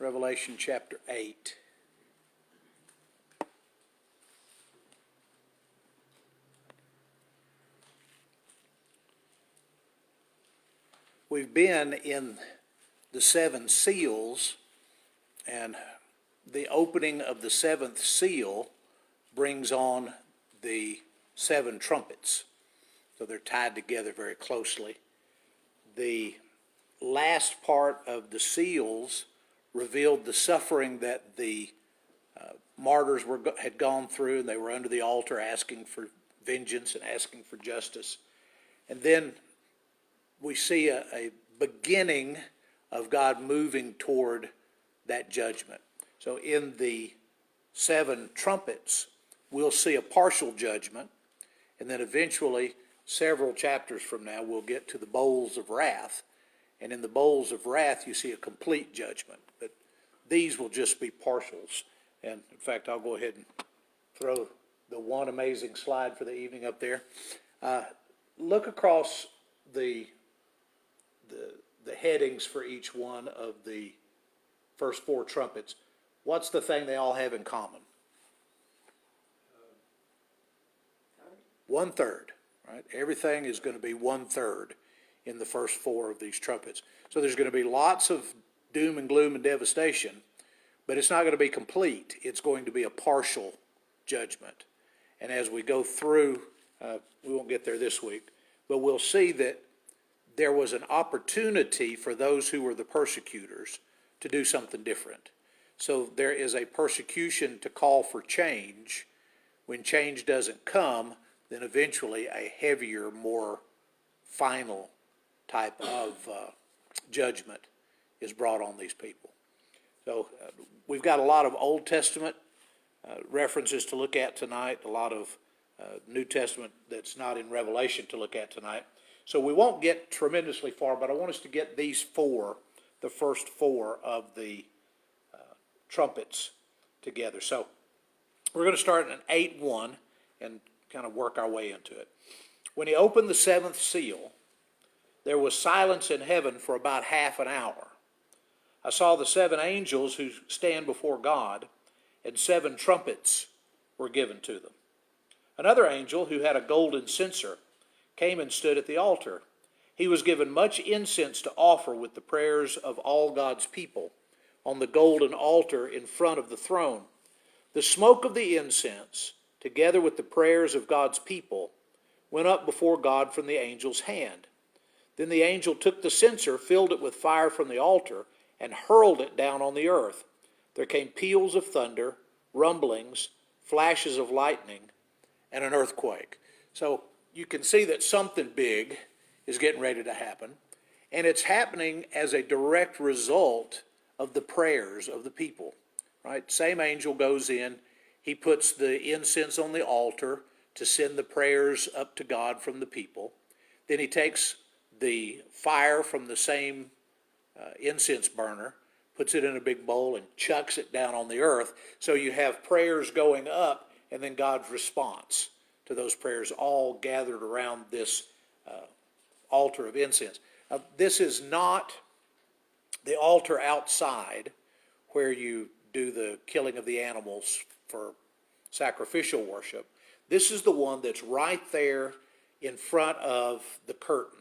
Revelation chapter 8. We've been in the seven seals, and the opening of the seventh seal brings on the seven trumpets. So they're tied together very closely. The last part of the seals revealed the suffering that the martyrs had gone through, and they were under the altar asking for vengeance and asking for justice. And then we see a beginning of God moving toward that judgment. So in the seven trumpets, we'll see a partial judgment, and then eventually, several chapters from now, we'll get to the bowls of wrath. And in the bowls of wrath, you see a complete judgment. But these will just be partials. And in fact, I'll go ahead and throw the one amazing slide for the evening up there. Look across the headings for each one of the first four trumpets. What's the thing they all have in common? 1/3, right? Everything is going to be 1/3 in the first four of these trumpets. So there's going to be lots of doom and gloom and devastation, but it's not going to be complete. It's going to be a partial judgment. And as we go through, we won't get there this week, but we'll see that there was an opportunity for those who were the persecutors to do something different. So there is a persecution to call for change. When change doesn't come, then eventually a heavier, more final type of judgment is brought on these people. So we've got a lot of Old Testament references to look at tonight, a lot of New Testament that's not in Revelation to look at tonight. So we won't get tremendously far, but I want us to get these four, the first four of the trumpets together. So we're going to start in 8:1 and kind of work our way into it. When he opened the seventh seal, there was silence in heaven for about half an hour. I saw the seven angels who stand before God, and seven trumpets were given to them. Another angel who had a golden censer came and stood at the altar. He was given much incense to offer with the prayers of all God's people on the golden altar in front of the throne. The smoke of the incense, together with the prayers of God's people, went up before God from the angel's hand. Then the angel took the censer, filled it with fire from the altar, and hurled it down on the earth. There came peals of thunder, rumblings, flashes of lightning, and an earthquake. So you can see that something big is getting ready to happen, and it's happening as a direct result of the prayers of the people, right? Same angel goes in, he puts the incense on the altar to send the prayers up to God from the people. Then he takes the fire from the same incense burner, puts it in a big bowl, and chucks it down on the earth. So you have prayers going up, and then God's response to those prayers all gathered around this altar of incense. Now, this is not the altar outside where you do the killing of the animals for sacrificial worship. This is the one that's right there in front of the curtain.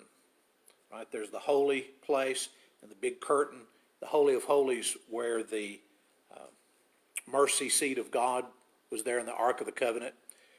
Right, there's the holy place and the big curtain, the Holy of Holies, where the mercy seat of God was there in the Ark of the Covenant.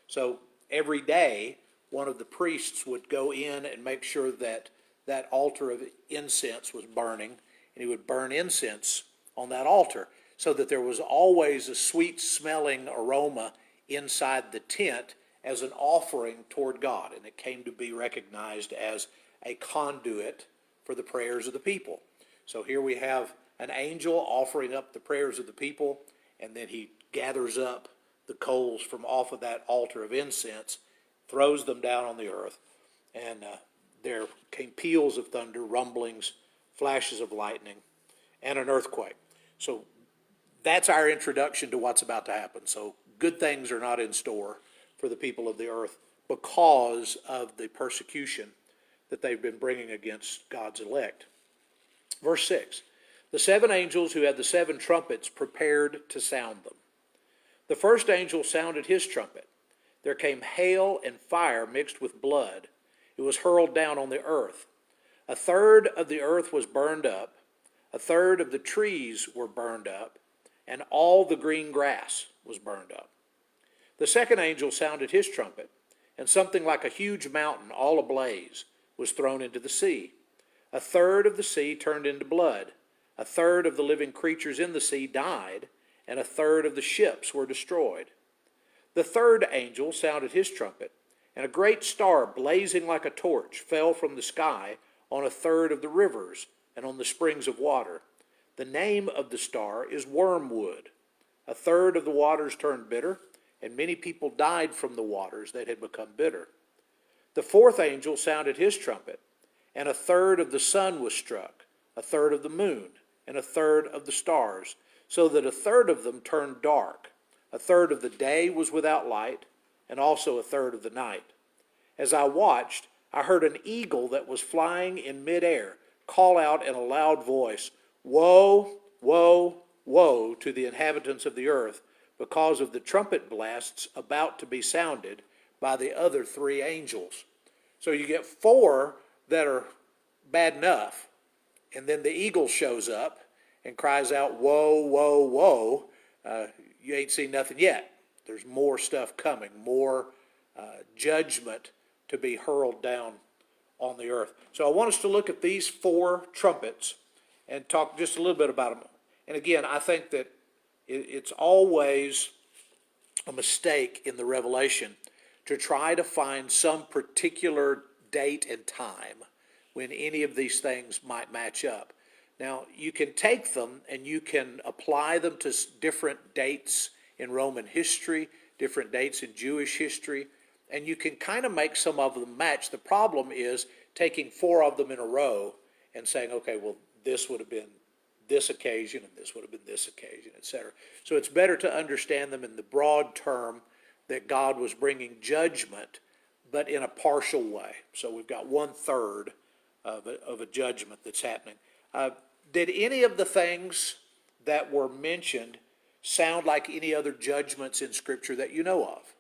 So every day, one of the priests would go in and make sure that that altar of incense was burning, and he would burn incense on that altar so that there was always a sweet-smelling aroma inside the tent as an offering toward God, and it came to be recognized as a conduit for the prayers of the people. So here we have an angel offering up the prayers of the people, and then he gathers up the coals from off of that altar of incense, throws them down on the earth, and there came peals of thunder, rumblings, flashes of lightning, and an earthquake. So that's our introduction to what's about to happen. So good things are not in store for the people of the earth because of the persecution that they've been bringing against God's elect. Verse 6, The 7 angels who had the 7 trumpets prepared to sound them. The first angel sounded his trumpet. There came hail and fire mixed with blood. It was hurled down on the earth. A third of the earth was burned up. A third of the trees were burned up, and all the green grass was burned up. The second angel sounded his trumpet, and something like a huge mountain, all ablaze, was thrown into the sea. A third of the sea turned into blood. A third of the living creatures in the sea died, and a third of the ships were destroyed. The third angel sounded his trumpet, and a great star blazing like a torch fell from the sky on a third of the rivers and on the springs of water. The name of the star is Wormwood. A third of the waters turned bitter, and many people died from the waters that had become bitter. The fourth angel sounded his trumpet, and a third of the sun was struck, a third of the moon, and a third of the stars, so that a third of them turned dark. A third of the day was without light, and also a third of the night. As I watched, I heard an eagle that was flying in midair call out in a loud voice, "Woe, woe, woe to the inhabitants of the earth, because of the trumpet blasts about to be sounded by the other 3 angels." So you get 4 that are bad enough, and then the eagle shows up and cries out, "Woe, woe, woe." You ain't seen nothing yet. There's more stuff coming, more judgment to be hurled down on the earth. So I want us to look at these 4 trumpets and talk just a little bit about them. And again, I think that it's always a mistake in the Revelation to try to find some particular date and time when any of these things might match up. Now, you can take them and you can apply them to different dates in Roman history, different dates in Jewish history, and you can kind of make some of them match. The problem is taking 4 of them in a row and saying, okay, well, this would have been this occasion and this would have been this occasion, etc. So it's better to understand them in the broad term that God was bringing judgment, but in a partial way. So we've got 1/3 of a judgment that's happening. Did any of the things that were mentioned sound like any other judgments in Scripture that you know of?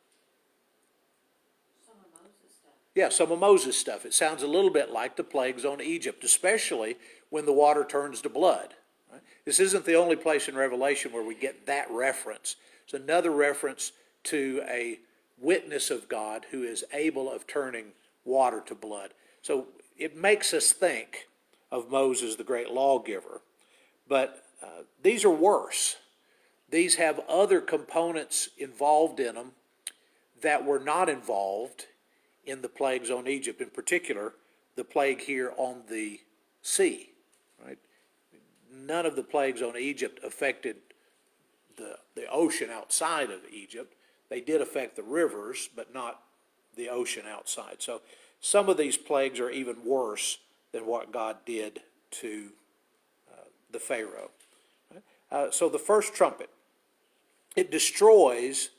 Some of Moses' stuff. Yeah, some of Moses' stuff. It sounds a little bit like the plagues on Egypt, especially when the water turns to blood. Right? This isn't the only place in Revelation where we get that reference. It's another reference to a witness of God who is able of turning water to blood. So it makes us think of Moses, the great lawgiver. But these are worse. These have other components involved in them that were not involved in the plagues on Egypt, in particular, the plague here on the sea. Right? None of the plagues on Egypt affected the ocean outside of Egypt. They did affect the rivers, but not the ocean outside. So some of these plagues are even worse than what God did to the Pharaoh. So the first trumpet, it destroys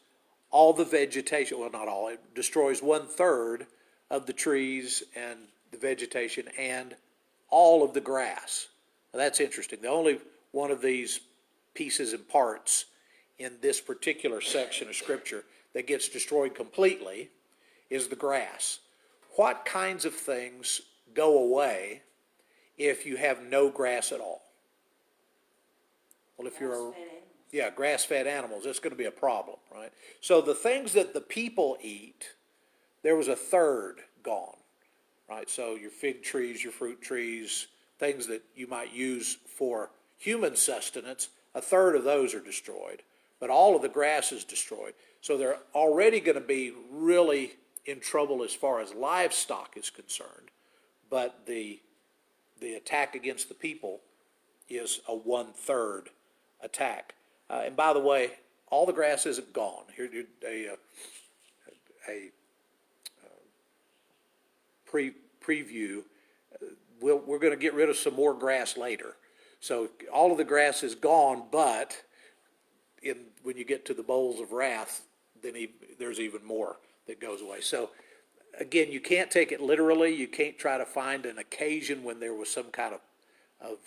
all the vegetation. Well, not all. It destroys 1/3 of the trees and the vegetation and all of the grass. Now, that's interesting. The only one of these pieces and parts in this particular section of Scripture that gets destroyed completely is the grass. What kinds of things go away if you have no grass at all? Well, if you're grass-fed animals, it's going to be a problem, right? So the things that the people eat, there was 1/3 gone, right? So your fig trees, your fruit trees, things that you might use for human sustenance, 1/3 of those are destroyed, but all of the grass is destroyed. So they're already going to be really in trouble as far as livestock is concerned, but the attack against the people is a 1/3 attack. And by the way, all the grass isn't gone. Here's a preview. We're going to get rid of some more grass later. So all of the grass is gone, but when you get to the bowls of wrath, then there's even more that goes away. So again, you can't take it literally. You can't try to find an occasion when there was some kind of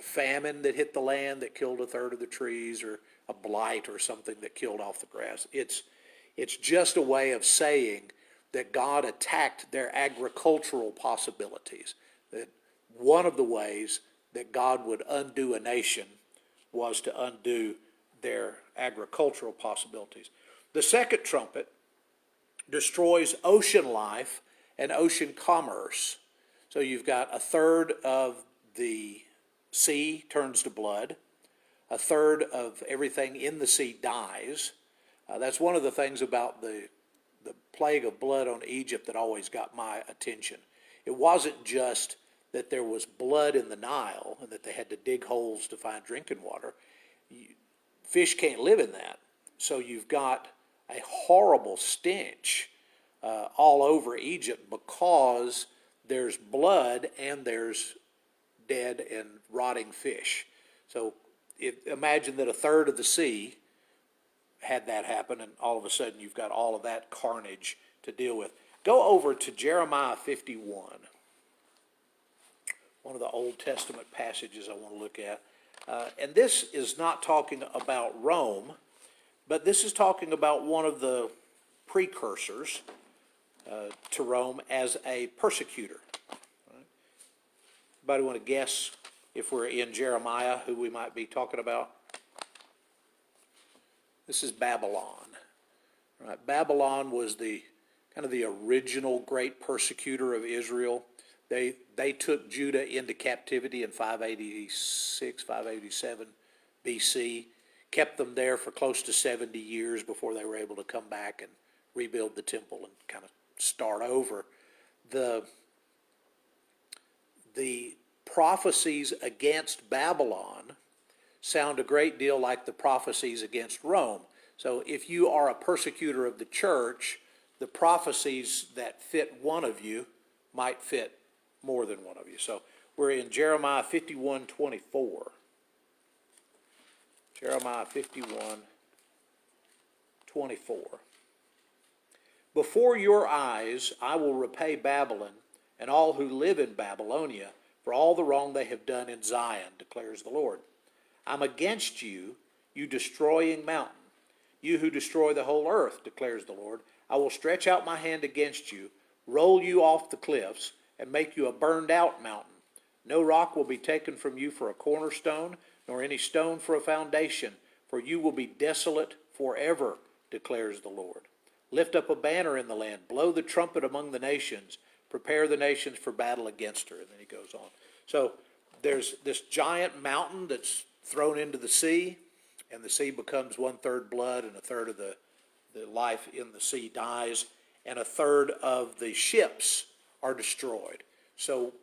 famine that hit the land that killed a third of the trees, or a blight or something that killed off the grass. It's just a way of saying that God attacked their agricultural possibilities. That one of the ways that God would undo a nation was to undo their agricultural possibilities. The second trumpet destroys ocean life and ocean commerce. So you've got a third of the sea turns to blood. A third of everything in the sea dies. That's one of the things about the plague of blood on Egypt that always got my attention. It wasn't just that there was blood in the Nile and that they had to dig holes to find drinking water. Fish can't live in that. So you've got a horrible stench all over Egypt because there's blood and there's dead and rotting fish. So imagine that a third of the sea had that happen, and all of a sudden you've got all of that carnage to deal with. Go over to Jeremiah 51, one of the Old Testament passages I want to look at. And this is not talking about Rome, but this is talking about one of the precursors to Rome as a persecutor. Anybody want to guess, if we're in Jeremiah, who we might be talking about? This is Babylon. Right? Babylon was the kind of the original great persecutor of Israel. They took Judah into captivity in 586, 587 BC, kept them there for close to 70 years before they were able to come back and rebuild the temple and kind of start over. The prophecies against Babylon sound a great deal like the prophecies against Rome. So if you are a persecutor of the church, the prophecies that fit one of you might fit more than one of you. So we're in Jeremiah 51:24. Jeremiah 51:24. Before your eyes I will repay Babylon and all who live in Babylonia for all the wrong they have done in Zion, declares the Lord. I'm against you, you destroying mountain, you who destroy the whole earth, declares the Lord. I will stretch out my hand against you, roll you off the cliffs, and make you a burned out mountain. No rock will be taken from you for a cornerstone, nor any stone for a foundation, for you will be desolate forever, declares the Lord. Lift up a banner in the land, blow the trumpet among the nations, prepare the nations for battle against her. And then he goes on. So there's this giant mountain that's thrown into the sea, and the sea becomes 1/3 blood, and a third of the life in the sea dies, and a third of the ships are destroyed. So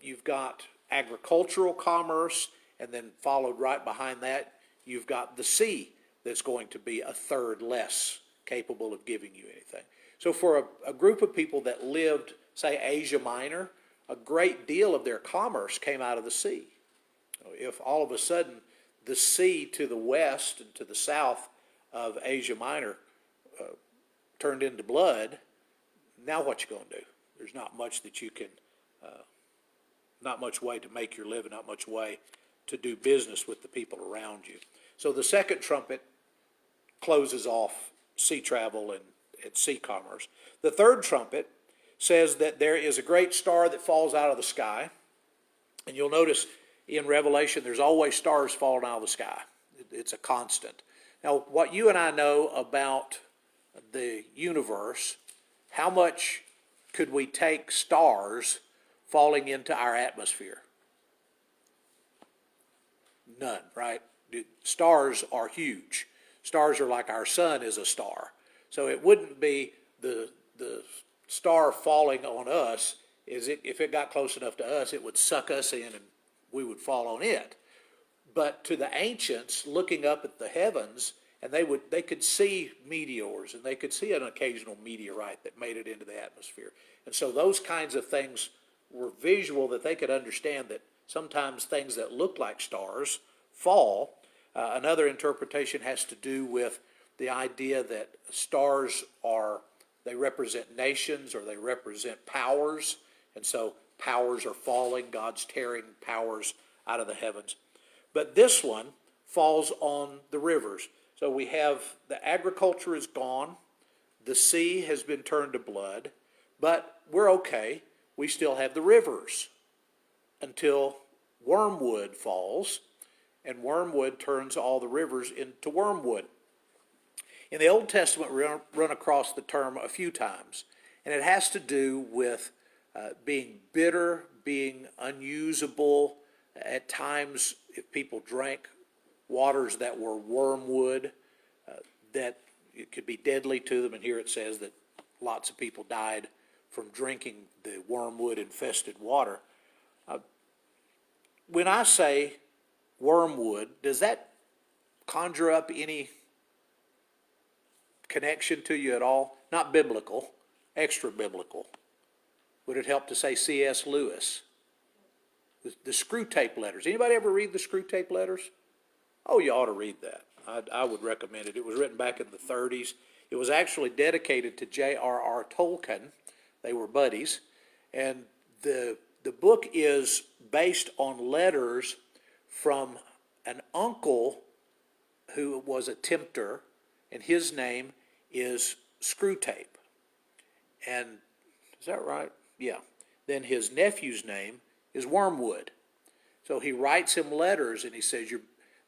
you've got agricultural commerce, and then followed right behind that, you've got the sea that's going to be a third less capable of giving you anything. So for a group of people that lived, say, Asia Minor, a great deal of their commerce came out of the sea. If all of a sudden the sea to the west and to the south of Asia Minor turned into blood, now what you going to do? There's not much that you can, not much way to make your living, not much way to do business with the people around you. So the second trumpet closes off sea travel and sea commerce. The third trumpet says that there is a great star that falls out of the sky. And you'll notice in Revelation there's always stars falling out of the sky. It's a constant. Now, what you and I know about the universe, how much could we take stars falling into our atmosphere? None, right? Stars are huge. Stars are like our sun is a star. So it wouldn't be the star falling on us. If it got close enough to us, it would suck us in and we would fall on it. But to the ancients, looking up at the heavens, and they could see meteors, and they could see an occasional meteorite that made it into the atmosphere. And so those kinds of things were visual, that they could understand that sometimes things that look like stars fall. Another interpretation has to do with the idea that stars they represent nations, or they represent powers, and so powers are falling. God's tearing powers out of the heavens. But this one falls on the rivers. So we have the agriculture is gone, the sea has been turned to blood, but we're okay. We still have the rivers until wormwood falls, and wormwood turns all the rivers into wormwood. In the Old Testament, we run across the term a few times, and it has to do with being bitter, being unusable. At times, if people drank waters that were wormwood, that it could be deadly to them. And here it says that lots of people died from drinking the wormwood-infested water. When I say wormwood, does that conjure up any connection to you at all? Not biblical, extra biblical. Would it help to say C.S. Lewis? The screw tape letters. Anybody ever read the screw tape letters? Oh, you ought to read that. I would recommend it. It was written back in the 30s. It was actually dedicated to J.R.R. Tolkien. They were buddies. And the book is based on letters from an uncle who was a tempter, and his name is Screwtape. And is that right? Yeah. Then his nephew's name is Wormwood. So he writes him letters and he says,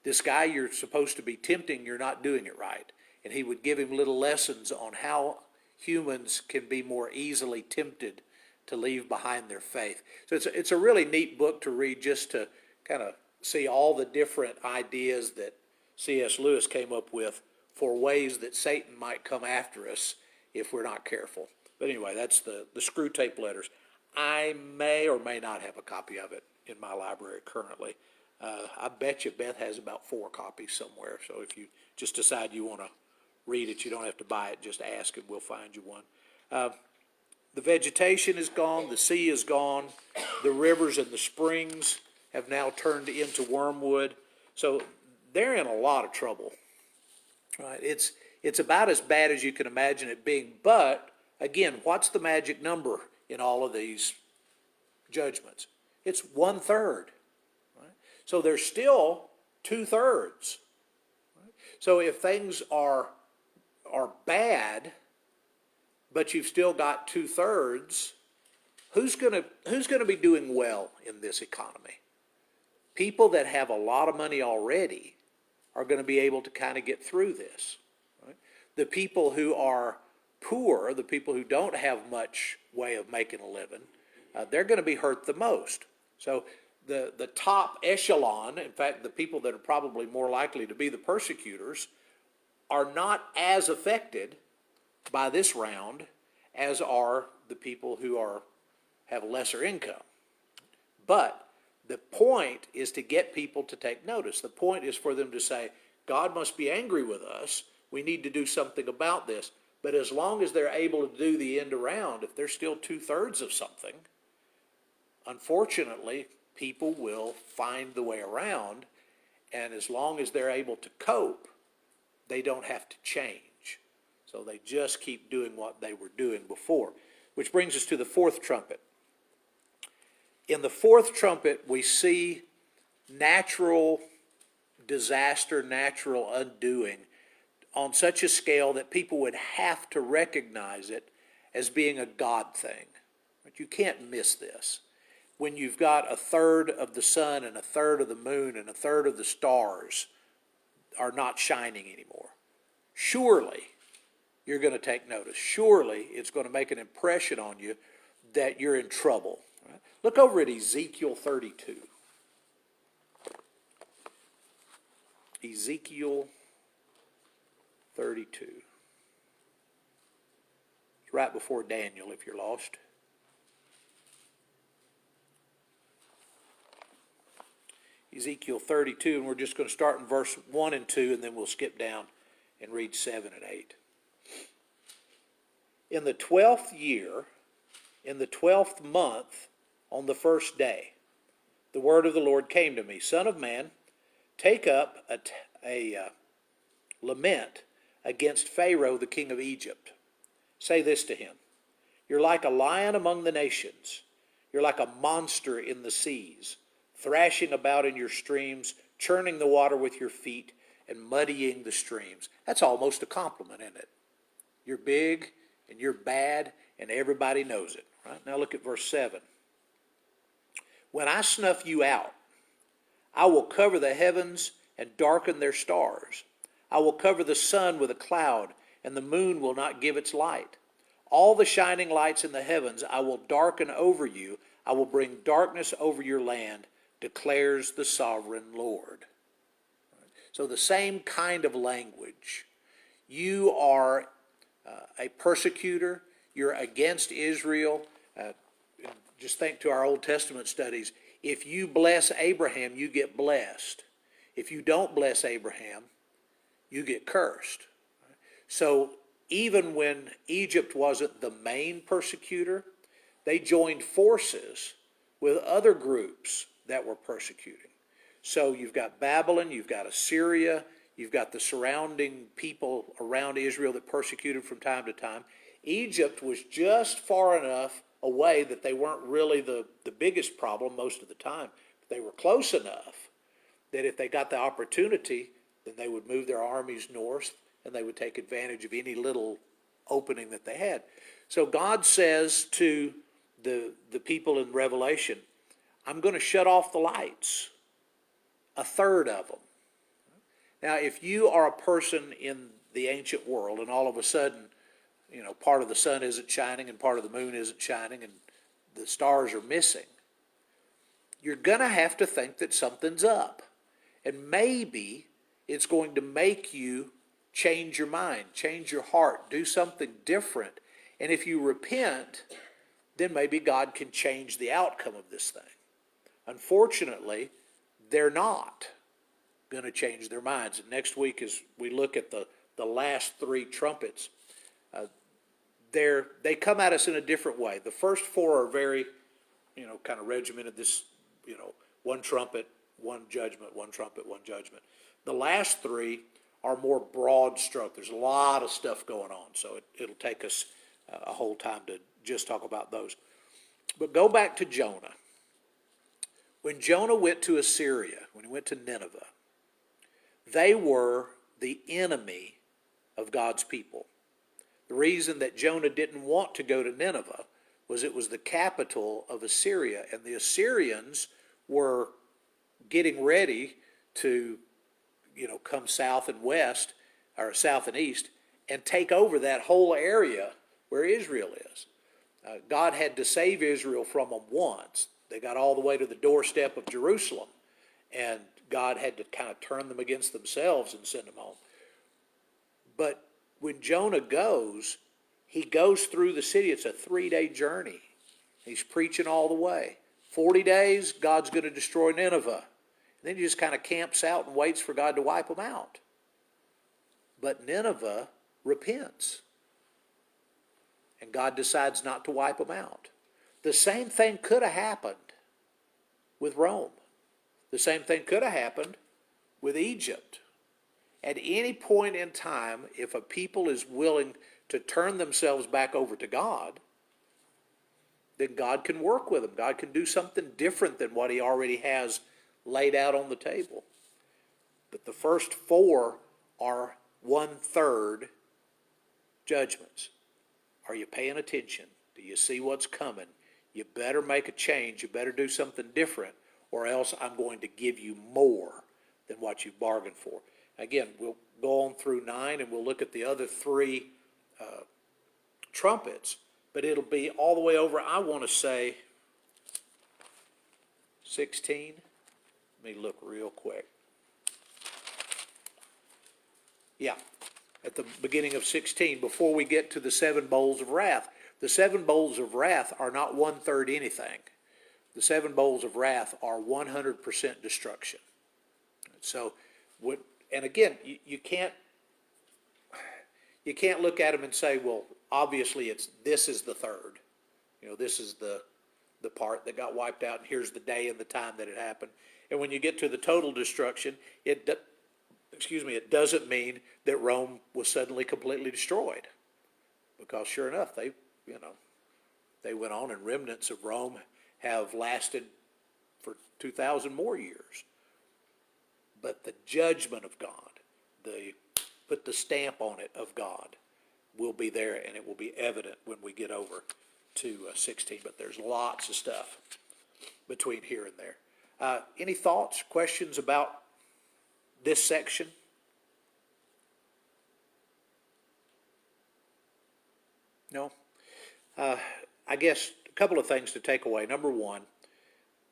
this guy you're supposed to be tempting, you're not doing it right. And he would give him little lessons on how humans can be more easily tempted to leave behind their faith. So it's a really neat book to read, just to kind of see all the different ideas that C.S. Lewis came up with for ways that Satan might come after us if we're not careful. But anyway, that's the screw tape letters. I may or may not have a copy of it in my library currently. I bet you Beth has about 4 copies somewhere. So if you just decide you want to read it, you don't have to buy it. Just ask and we'll find you one. The vegetation is gone. The sea is gone. The rivers and the springs have now turned into wormwood. So they're in a lot of trouble. Right? It's about as bad as you can imagine it being. But again, what's the magic number in all of these judgments? It's 1/3. Right? So there's still 2/3. Right? So if things are bad, but you've still got 2/3, who's gonna be doing well in this economy? People that have a lot of money already are going to be able to kind of get through this. Right? The people who are poor, the people who don't have much way of making a living, they're going to be hurt the most. So the top echelon, in fact, the people that are probably more likely to be the persecutors, are not as affected by this round as are the people who have lesser income. But the point is to get people to take notice. The point is for them to say, God must be angry with us. We need to do something about this. But as long as they're able to do the end around, if they're still 2/3 of something, unfortunately, people will find the way around. And as long as they're able to cope, they don't have to change. So they just keep doing what they were doing before. Which brings us to the 4th trumpet. In the 4th trumpet, we see natural disaster, natural undoing on such a scale that people would have to recognize it as being a God thing. But you can't miss this. When you've got 1/3 of the sun and 1/3 of the moon and 1/3 of the stars are not shining anymore, surely you're going to take notice. Surely it's going to make an impression on you that you're in trouble. Right? Look over at Ezekiel 32. Ezekiel 32. It's right before Daniel if you're lost. Ezekiel 32, and we're just going to start in verse 1 and 2, and then we'll skip down and read 7 and 8. In the 12th year, in the 12th month, on the 1st day, the word of the Lord came to me, Son of man, take up a lament against Pharaoh, the king of Egypt. Say this to him, you're like a lion among the nations. You're like a monster in the seas. thrashing about in your streams, churning the water with your feet, and muddying the streams. That's almost a compliment, isn't it? You're big and you're bad and everybody knows it. Right? Now look at verse 7. When I snuff you out, I will cover the heavens and darken their stars. I will cover the sun with a cloud, and the moon will not give its light. All the shining lights in the heavens I will darken over you. I will bring darkness over your land, declares the sovereign Lord. So the same kind of language. You are a persecutor. You're against Israel. Just think to our Old Testament studies. If you bless Abraham, you get blessed. If you don't bless Abraham, you get cursed. So even when Egypt wasn't the main persecutor, they joined forces with other groups that were persecuting. So you've got Babylon, you've got Assyria, you've got the surrounding people around Israel that persecuted from time to time. Egypt was just far enough away that they weren't really the biggest problem most of the time. They were close enough that if they got the opportunity, then they would move their armies north and they would take advantage of any little opening that they had. So God says to the people in Revelation, I'm going to shut off the lights, a third of them. Now, if you are a person in the ancient world and all of a sudden, part of the sun isn't shining and part of the moon isn't shining and the stars are missing, you're going to have to think that something's up. And maybe it's going to make you change your mind, change your heart, do something different. And if you repent, then maybe God can change the outcome of this thing. Unfortunately, they're not going to change their minds. And next week, as we look at the last three trumpets, they come at us in a different way. The first four are very, kind of regimented. This, one trumpet, one judgment, one trumpet, one judgment. The last three are more broad stroke. There's a lot of stuff going on, so it'll take us a whole time to just talk about those. But go back to Jonah. When Jonah went to Assyria, when he went to Nineveh, they were the enemy of God's people. The reason that Jonah didn't want to go to Nineveh was it was the capital of Assyria, and the Assyrians were getting ready to, come south and west, or south and east, and take over that whole area where Israel is. God had to save Israel from them once. They got all the way to the doorstep of Jerusalem, and God had to kind of turn them against themselves and send them home. But when Jonah goes, he goes through the city. It's a 3-day journey. He's preaching all the way. 40 days, God's going to destroy Nineveh. And then he just kind of camps out and waits for God to wipe them out. But Nineveh repents. And God decides not to wipe them out. The same thing could have happened with Rome. The same thing could have happened with Egypt. At any point in time, if a people is willing to turn themselves back over to God, then God can work with them. God can do something different than what he already has laid out on the table. But the first four are 1/3 judgments. Are you paying attention? Do you see what's coming? You better make a change. You better do something different, or else I'm going to give you more than what you bargained for. Again, we'll go on through 9 and we'll look at the other 3 trumpets, but it'll be all the way over, I want to say, 16. Let me look real quick. Yeah, at the beginning of 16, before we get to the 7 bowls of wrath. The 7 bowls of wrath are not 1/3 anything. The 7 bowls of wrath are 100% destruction. So, and again, you can't look at them and say, well, obviously this is the third. This is the part that got wiped out, and here's the day and the time that it happened. And when you get to the total destruction, it doesn't mean that Rome was suddenly completely destroyed, because sure enough, they went on, and remnants of Rome have lasted for 2,000 more years. But the judgment of God, put the stamp on it of God, will be there, and it will be evident when we get over to 16. But there's lots of stuff between here and there. Any thoughts, questions about this section? No? I guess a couple of things to take away. Number one,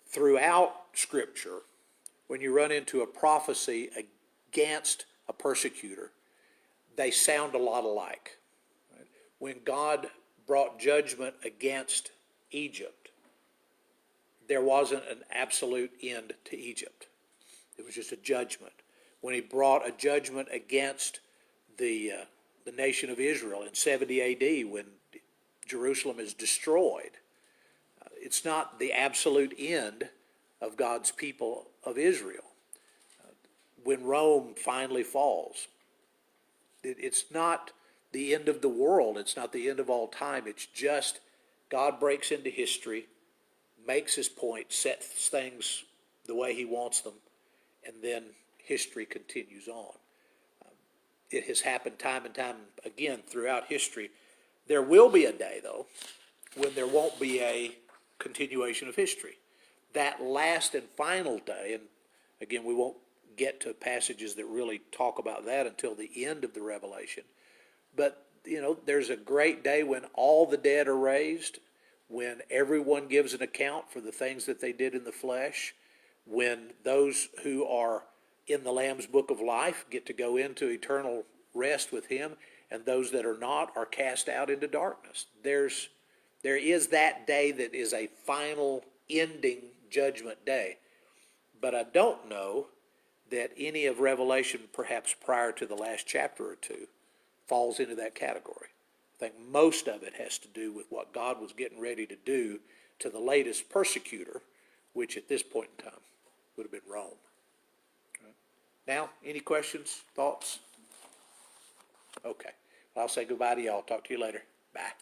throughout Scripture, when you run into a prophecy against a persecutor, they sound a lot alike. Right? When God brought judgment against Egypt, there wasn't an absolute end to Egypt. It was just a judgment. When he brought a judgment against the nation of Israel in 70 A.D., when Jerusalem is destroyed, it's not the absolute end of God's people of Israel. When Rome finally falls, it's not the end of the world. It's not the end of all time. It's just God breaks into history, makes his point, sets things the way he wants them, and then history continues on. It has happened time and time again throughout history. There will be a day, though, when there won't be a continuation of history. That last and final day, and again, we won't get to passages that really talk about that until the end of the Revelation. But, there's a great day when all the dead are raised, when everyone gives an account for the things that they did in the flesh, when those who are in the Lamb's Book of Life get to go into eternal rest with him, and those that are not are cast out into darkness. There is that day that is a final ending judgment day. But I don't know that any of Revelation, perhaps prior to the last chapter or two, falls into that category. I think most of it has to do with what God was getting ready to do to the latest persecutor, which at this point in time would have been Rome. Now, any questions, thoughts? Okay. I'll say goodbye to y'all. Talk to you later. Bye.